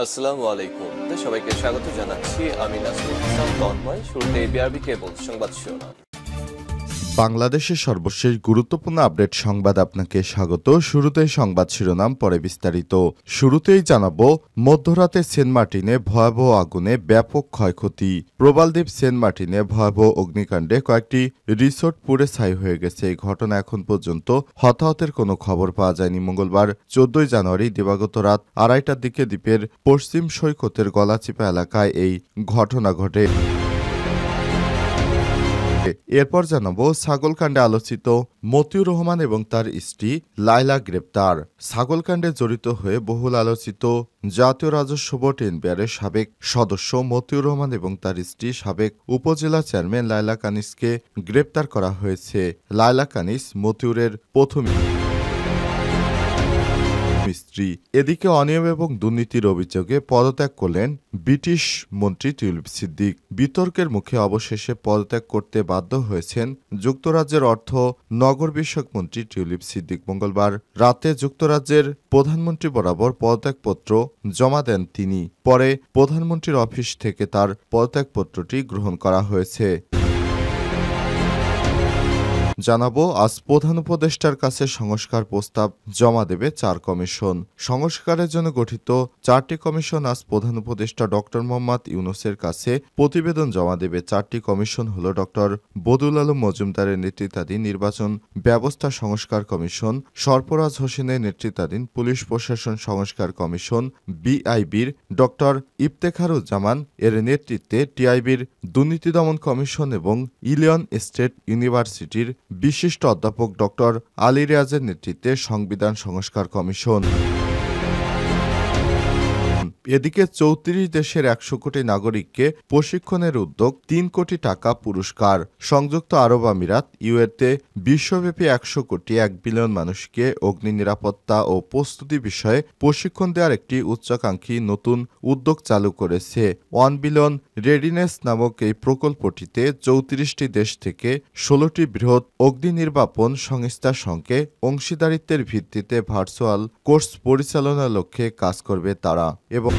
আসসালামু আলাইকুম। সবাইকে স্বাগত জানাচ্ছি। আমি নাসরুল ইসলাম তন্ময়। শুরুতে বিআরবি কেবল সংবাদ শিরোনাম। বাংলাদেশের সর্বশেষ গুরুত্বপূর্ণ আপডেট সংবাদ আপনাকে স্বাগত। শুরুতেই সংবাদ শিরোনাম, পরে বিস্তারিত। শুরুতেই জানাবো, মধ্যরাতে সেন্ট মার্টিনে ভয়াবহ আগুনে ব্যাপক ক্ষয়ক্ষতি। প্রবালদ্বীপ সেন্ট মার্টিনে ভয়াবহ অগ্নিকাণ্ডে কয়েকটি রিসোর্ট পুড়ে ছাই হয়ে গেছে। এই ঘটনা এখন পর্যন্ত হতাহতের কোনো খবর পাওয়া যায়নি। মঙ্গলবার 14 জানুয়ারি দিবাগত রাত 2:30টার দিকে দ্বীপের পশ্চিম সৈকতের গলাচিপা এলাকায় এই ঘটনা ঘটে। এরপর জানাবো, ছাগলকাণ্ডে আলোচিত মতিউর রহমান এবং তার স্ত্রী লায়লা গ্রেপ্তার। ছাগলকাণ্ডে জড়িত হয়ে বহুল আলোচিত জাতীয় রাজস্ব বোর্ড এনবিআরের সাবেক সদস্য মতিউর রহমান এবং তার স্ত্রী সাবেক উপজেলা চেয়ারম্যান লায়লা কানিসকে গ্রেপ্তার করা হয়েছে। লায়লা কানিস মতিউরের প্রথম স্ত্রী। এদিকে অনিয়ম এবং দুর্নীতির অভিযোগে পদত্যাগ করলেন ব্রিটিশ মন্ত্রী টিউলিপ সিদ্দিক। বিতর্কের মুখে অবশেষে পদত্যাগ করতে বাধ্য হয়েছেন যুক্তরাজ্যের অর্থ নগর বিষয়ক মন্ত্রী টিউলিপ সিদ্দিক। মঙ্গলবার রাতে যুক্তরাজ্যের প্রধানমন্ত্রী বরাবর পদত্যাগপত্র জমা দেন তিনি। পরে প্রধানমন্ত্রীর অফিস থেকে তার পদত্যাগপত্রটি গ্রহণ করা হয়েছে। জানাবো, আজ প্রধান উপদেষ্টার কাছে সংস্কার প্রস্তাব জমা দেবে 4 কমিশন। সংস্কারের জন্য গঠিত 4টি কমিশন আজ প্রধান উপদেষ্টা ডক্টর মোহাম্মদ ইউনূসের কাছে প্রতিবেদন জমা দেবে। 4টি কমিশন হল ডক্টর বদুল আলম মজুমদারের নেতৃত্বাধীন নির্বাচন ব্যবস্থা সংস্কার কমিশন, সরফরাজ হোসেনের নেতৃত্বাধীন পুলিশ প্রশাসন সংস্কার কমিশন, বিআইবির ডক্টর ইফতেখারুজ্জামান এর নেতৃত্বে টিআইবির দুর্নীতি দমন কমিশন এবং ইলিয়ন স্টেট ইউনিভার্সিটির বিশিষ্ট অধ্যাপক ডক্টর আলী রিয়াজের নেতৃত্বে সংবিধান সংস্কার কমিশন। এদিকে 34 দেশের 100 কোটি নাগরিককে প্রশিক্ষণের উদ্যোগ, 3 কোটি টাকা পুরস্কার। সংযুক্ত আরব আমিরাত ইউএতে বিশ্বব্যাপী 100 কোটি 1 বিলিয়ন মানুষকে অগ্নি নিরাপত্তা ও প্রস্তুতি বিষয়ে প্রশিক্ষণ দেওয়ার একটি উচ্চাকাঙ্ক্ষী নতুন উদ্যোগ চালু করেছে। 1 বিলিয়ন রেডিনেস নামক এই প্রকল্পটিতে 34টি দেশ থেকে 16টি বৃহৎ অগ্নি নির্বাপন সংস্থার সঙ্গে অংশীদারিত্বের ভিত্তিতে ভার্চুয়াল কোর্স পরিচালনার লক্ষ্যে কাজ করবে তারা। এবং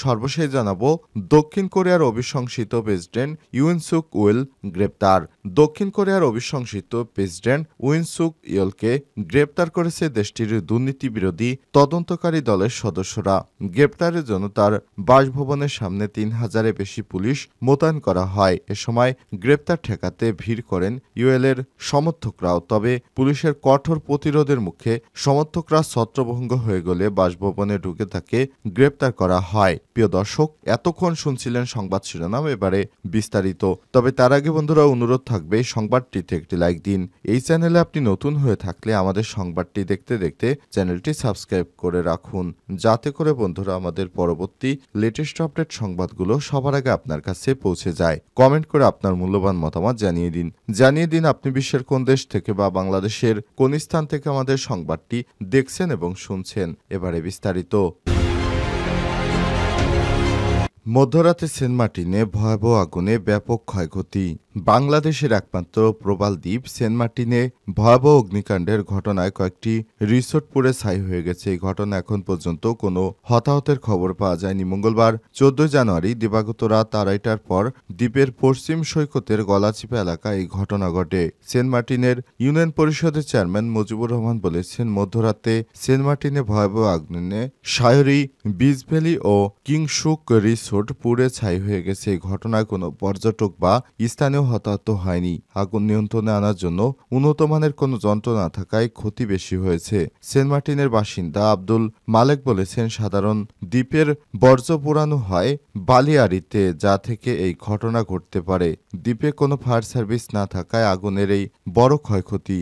সর্বশেষ জানাবো, দক্ষিণ কোরিয়ার অভিশংসিত প্রেসিডেন্ট ইউন সুক ইয়েল গ্রেপ্তার। দক্ষিণ কোরিয়ার অভিশংসিত প্রেসিডেন্ট ইউন সুক ইয়েলকে গ্রেপ্তার করেছে দেশটির দুর্নীতি বিরোধী তদন্তকারী দলের সদস্যরা। গ্রেপ্তারের জন্য তার বাসভবনের সামনে 3000-এর বেশি পুলিশ মোতায়েন করা হয়। এ সময় গ্রেপ্তার ঠেকাতে ভিড় করেন ইয়েলের সমর্থকরাও। তবে পুলিশের কঠোর প্রতিরোধের মুখে সমর্থকরা ছত্রভঙ্গ হয়ে গেলে বাসভবনে ঢুকে তাকে গ্রেপ্তার করা হয়। প্রিয় দর্শক, এতক্ষণ শুনছিলেন সংবাদ শিরোনাম, এবারে বিস্তারিত। তবে তার আগে বন্ধুরা, অনুরোধ থাকবে সংবাদটিতে একটি লাইক দিন। এই চ্যানেলে আপনি নতুন হয়ে থাকলে আমাদের সংবাদটি দেখতে দেখতে চ্যানেলটি সাবস্ক্রাইব করে রাখুন, যাতে করে বন্ধুরা আমাদের পরবর্তী লেটেস্ট আপডেট সংবাদগুলো সবার আগে আপনার কাছে পৌঁছে যায়। কমেন্ট করে আপনার মূল্যবান মতামত জানিয়ে দিন আপনি বিশ্বের কোন দেশ থেকে বা বাংলাদেশের কোন স্থান থেকে আমাদের সংবাদটি দেখছেন এবং শুনছেন। এবারে বিস্তারিত। মধ্যরাতে সেন্ট মার্টিনে ভয়াবহ আগুনে ব্যাপক ক্ষয়ক্ষতি। বাংলাদেশের একমাত্র প্রবাল দ্বীপ সেন্ট মার্টিনে ভয়াবহ অগ্নিকাণ্ডের ঘটনায় কয়েকটি রিসোর্ট পুড়ে ছাই হয়ে গেছে। এই ঘটনা এখন পর্যন্ত কোনো হতাহতের খবর পাওয়া যায়নি। মঙ্গলবার 14 জানুয়ারি দিবাগত রাত 2:30টার পর দ্বীপের পশ্চিম সৈকতের গলাচিপা এলাকায় এই ঘটনা ঘটে। সেন্ট মার্টিনের ইউনিয়ন পরিষদের চেয়ারম্যান মুজিবুর রহমান বলেছেন, মধ্যরাতে সেন্ট মার্টিনে ভয়াবহ আগুনে শায়রি, বিচ ভ্যালি ও কিংশুক রিসোর্ট পুড়ে ছাই হয়ে গেছে। এই ঘটনায় কোনো পর্যটক বা স্থানীয় হতাহত হয়নি। আগুন নিয়ন্ত্রণে আনার জন্য উন্নত মানের কোনো যন্ত্র না থাকায় ক্ষতি বেশি হয়েছে। সেন্ট মার্টিনের বাসিন্দা আব্দুল মালেক বলেছেন, সাধারণ দ্বীপের বর্জ্য পোড়ানো হয় বালিয়াড়িতে, যা থেকে এই ঘটনা ঘটতে পারে। দ্বীপে কোনো ফায়ার সার্ভিস না থাকায় আগুনের এই বড় ক্ষয়ক্ষতি।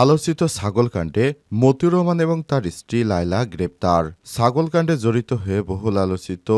আলোচিত ছাগলকাণ্ডে মতিউর রহমান এবং তার স্ত্রী লায়লা গ্রেপ্তার। ছাগলকাণ্ডে জড়িত হয়ে বহুল আলোচিত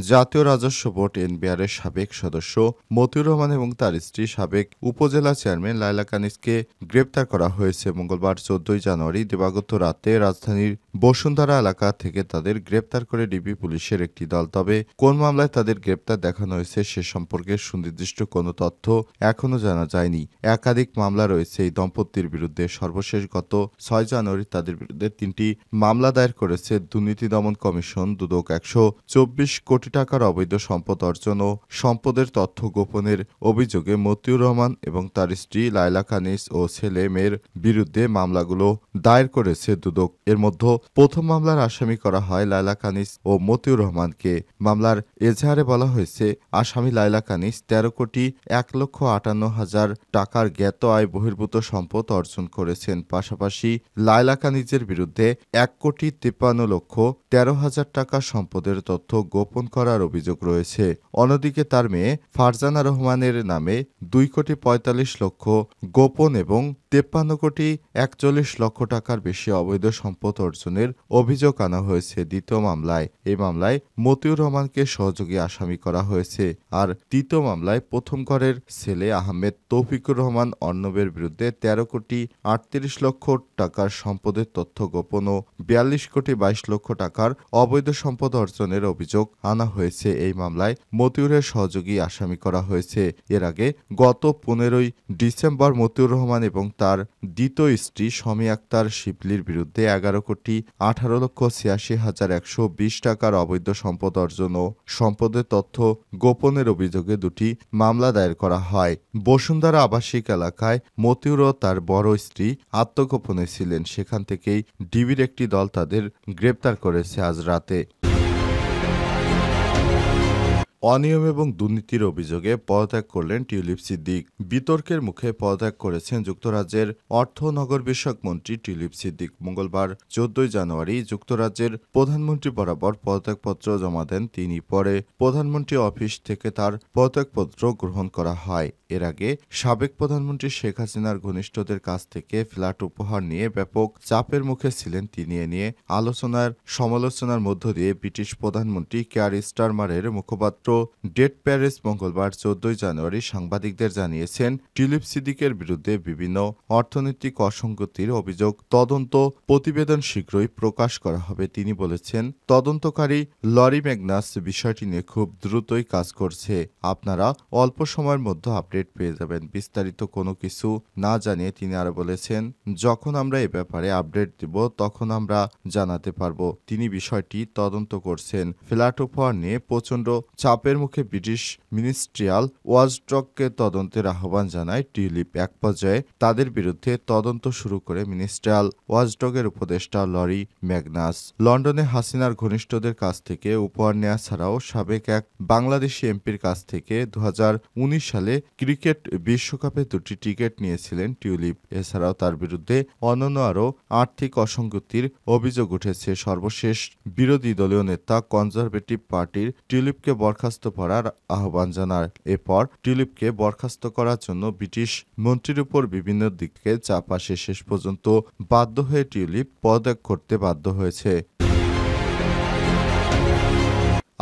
জাতীয় রাজস্ব বোর্ড এনবিআরের সাবেক সদস্য মতিউর রহমান এবং তার স্ত্রী সাবেক উপজেলা চেয়ারম্যান লায়লা কানিসকে গ্রেপ্তার করা হয়েছে। মঙ্গলবার 14 জানুয়ারি দিবাগত রাতে রাজধানীর বসুন্ধরা এলাকা থেকে তাদের গ্রেপ্তার করে ডিবি পুলিশের একটি দল। তবে কোন মামলায় তাদের গ্রেপ্তার দেখানো হয়েছে সে সম্পর্কে সুনির্দিষ্ট কোনো তথ্য এখনও জানা যায়নি। একাধিক মামলা রয়েছে এই দম্পতির বিরুদ্ধে। সর্বশেষ গত 6 জানুয়ারি তাদের বিরুদ্ধে 3টি মামলা দায়ের করেছে দুর্নীতি দমন কমিশন। দুদক 124 কোটি টাকার অবৈধ সম্পদ অর্জন ও সম্পদের তথ্য গোপনের অভিযোগে মতিউর রহমান এবং তার স্ত্রী লায়লা কানিজ ও ছেলে মেয়ের বিরুদ্ধে মামলাগুলো দায়ের করেছে দুদক। এর মধ্যে প্রথম মামলার আসামি করা হয় লায়লা কানিজ ও মতিউর রহমানকে। মামলার এজাহারে বলা হয়েছে, আসামি লায়লা কানিজ 13 কোটি 1,58,000 টাকার জ্ঞাত আয় বহির্ভূত সম্পদ অর্জন করেছেন। পাশাপাশি লায়লা কানিজের বিরুদ্ধে 1,53,13,000 টাকা সম্পদের তথ্য গোপন করার অভিযোগ রয়েছে। অন্যদিকে তার মেয়ে ফারজানা রহমানের নামে 2,45,00,000 গোপন এবং 53,41,00,000 টাকার বেশি অবৈধ সম্পদ অর্জনের অভিযোগ আনা হয়েছে দ্বিতীয় মামলায়। এই মামলায় মতিউর রহমানকে সহযোগী আসামি করা হয়েছে। আর তৃতীয় মামলায় প্রথম ঘরের ছেলে আহমেদ তৌফিকুর রহমান অর্ণবের বিরুদ্ধে 13,38,00,000 টাকার সম্পদের তথ্য গোপন ও 42,22,00,000 টাকার অবৈধ সম্পদ অর্জনের অভিযোগ আনা হয়েছে। এই মামলায় মতিউরের সহযোগী আসামি করা হয়েছে। এর আগে গত 15 ডিসেম্বর মতিউর রহমান এবং তার দ্বিতীয় স্ত্রী শমী আক্তার শিবলির বিরুদ্ধে 11,18,86,120 টাকার অবৈধ সম্পদ অর্জন ও সম্পদের তথ্য গোপনের অভিযোগে 2টি মামলা দায়ের করা হয়। বসুন্ধরা আবাসিক এলাকায় মতিউর ও তার বড় স্ত্রী আত্মগোপনে ছিলেন। সেখান থেকেই ডিবির একটি দল তাদের গ্রেপ্তার করেছে আজ রাতে। অনিয়ম এবং দুর্নীতির অভিযোগে পদত্যাগ করলেন টিউলিপ সিদ্দিক। বিতর্কের মুখে পদত্যাগ করেছেন যুক্তরাজ্যের অর্থ নগর বিষয়ক মন্ত্রী টিউলিপ সিদ্দিক। মঙ্গলবার 14 জানুয়ারি যুক্তরাজ্যের প্রধানমন্ত্রী বরাবর পদত্যাগপত্র জমা দেন তিনি। পরে প্রধানমন্ত্রী অফিস থেকে তার পদত্যাগপত্র গ্রহণ করা হয়। এর আগে সাবেক প্রধানমন্ত্রী শেখ হাসিনার ঘনিষ্ঠদের কাছ থেকে ফ্ল্যাট উপহার নিয়ে ব্যাপক চাপের মুখে ছিলেন তিনি। এ নিয়ে সমালোচনার মধ্য দিয়ে ব্রিটিশ প্রধানমন্ত্রী কেয়ার স্টারমারের মুখপাত্র ডেড প্যারিস মঙ্গলবার 14 জানুয়ারি সাংবাদিকদের জানিয়েছেন, টিউলিপ সিদ্দিকের বিরুদ্ধে বিভিন্ন অর্থনৈতিক অসঙ্গতির অভিযোগ তদন্ত প্রতিবেদন শীঘ্রই প্রকাশ করা হবে। তিনি বলেছেন, তদন্তকারী লরি ম্যাগনাস বিষয়টি নিয়ে খুব দ্রুতই কাজ করছে। আপনারা অল্প সময়ের মধ্যে আপডেট পেয়ে যাবেন। বিস্তারিত কোনো কিছু না জানিয়ে তিনি আরো বলেছেন, যখন আমরা এ ব্যাপারে আপডেট দেব তখন আমরা জানাতে পারবো। তিনি বিষয়টি তদন্ত করছেন। ফ্ল্যাট উপহার নিয়ে প্রচণ্ড চাপের মুখে ব্রিটিশ মিনিস্ট্রিয়াল ওয়াচডগকে তদন্তের আহ্বান জানায় টিউলিপ। এক পর্যায়ে তাদের বিরুদ্ধে তদন্ত শুরু করে মিনিস্ট্রিয়াল ওয়াচডগের উপদেষ্টা লরি ম্যাগনাস। লন্ডনে হাসিনার ঘনিষ্ঠদের কাছ থেকে উপহার নেওয়া ছাড়াও সাবেক এক বাংলাদেশি এমপির কাছ থেকে 2019 সালে ক্রিকেট বিশ্বকাপে 2টি টিকিট নিয়েছিলেন টিউলিপ। এছাড়াও তার বিরুদ্ধে অন্যান্য আরও আর্থিক অসঙ্গতির অভিযোগ উঠেছে। সর্বশেষ বিরোধী দলীয় নেতা কনজারভেটিভ পার্টির টিউলিপকে বরখাস্ত করার আহ্বান জানায়। এরপর টিউলিপকে বরখাস্ত করার জন্য ব্রিটিশ মন্ত্রীর উপর বিভিন্ন দিক থেকে চাপ আসে। শেষ পর্যন্ত বাধ্য হয়ে টিউলিপ পদত্যাগ করতে বাধ্য হয়েছে।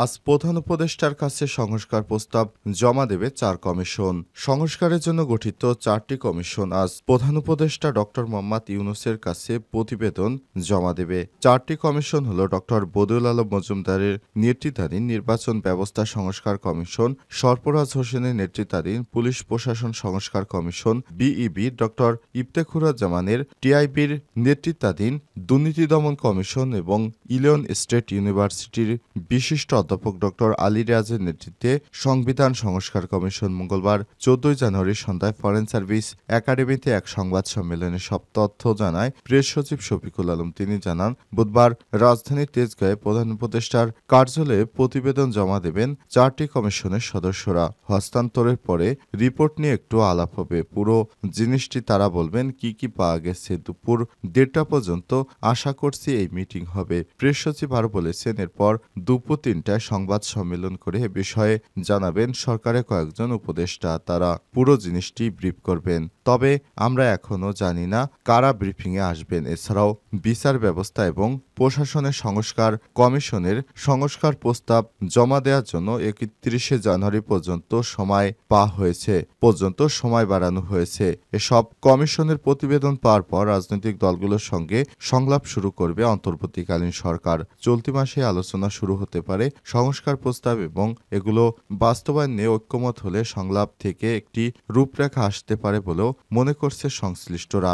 আজ প্রধান উপদেষ্টার কাছে সংস্কার প্রস্তাব জমা দেবে 4 কমিশন। সংস্কারের জন্য গঠিত 4টি কমিশন আজ প্রধান উপদেষ্টা ডক্টর মোহাম্মদ ইউনূসের কাছে প্রতিবেদন জমা দেবে। 4টি কমিশন হল ডক্টর বদিউল আলম মজুমদারের নেতৃত্বাধীন নির্বাচন ব্যবস্থা সংস্কার কমিশন, সরফরাজ হোসেনের নেতৃত্বাধীন পুলিশ প্রশাসন সংস্কার কমিশন, বিইবি ডক্টর ইফতেখুরুজ্জামানের টিআইবির নেতৃত্বাধীন দুর্নীতি দমন কমিশন এবং ইলিয়ন স্টেট ইউনিভার্সিটির বিশিষ্ট অধ্যাপক ডক্টর আলী রিয়াজের নেতৃত্বে সংবিধান সংস্কার কমিশন। মঙ্গলবার 14 জানুয়ারি সন্ধ্যায় ফরেন সার্ভিস একাডেমিতে এক সংবাদ সম্মেলনে সব তথ্য জানায় প্রেস সচিব শফিকুল আলম। তিনি জানান, বুধবার রাজধানীর তেজগাঁয়ে প্রধান উপদেষ্টার কার্যালয়ে প্রতিবেদন জমা দেবেন 4টি কমিশনের সদস্যরা। হস্তান্তরের পরে রিপোর্ট নিয়ে একটু আলাপ হবে। পুরো জিনিসটি তারা বলবেন কি কি পাওয়া গেছে। দুপুর 1:30 পর্যন্ত আশা করছি এই মিটিং হবে। প্রেস সচিব আরও বলেছেন, এরপর দুপুর 3টায় সংবাদ সম্মেলন করে এ বিষয়ে জানাবেন সরকারের কয়েকজন উপদেষ্টা। তারা পুরো জিনিসটি ব্রিফ করবেন। তবে আমরা এখনো জানি না কারা ব্রিফিংয়ে আসবেন। এছাড়াও বিচার ব্যবস্থা এবং প্রশাসনের সংস্কার কমিশনের সংস্কার প্রস্তাব জমা দেওয়ার জন্য 31 জানুয়ারি পর্যন্ত সময় বাড়ানো হয়েছে। এসব কমিশনের প্রতিবেদন পাওয়ার পর রাজনৈতিক দলগুলোর সঙ্গে সংলাপ শুরু করবে অন্তর্বর্তীকালীন সরকার। চলতি মাসে আলোচনা শুরু হতে পারে সংস্কার প্রস্তাব এবং এগুলো বাস্তবায়ন নিয়ে ঐক্যমত হলে সংলাপ থেকে একটি রূপরেখা আসতে পারে বলেও মনে করছে সংশ্লিষ্টরা।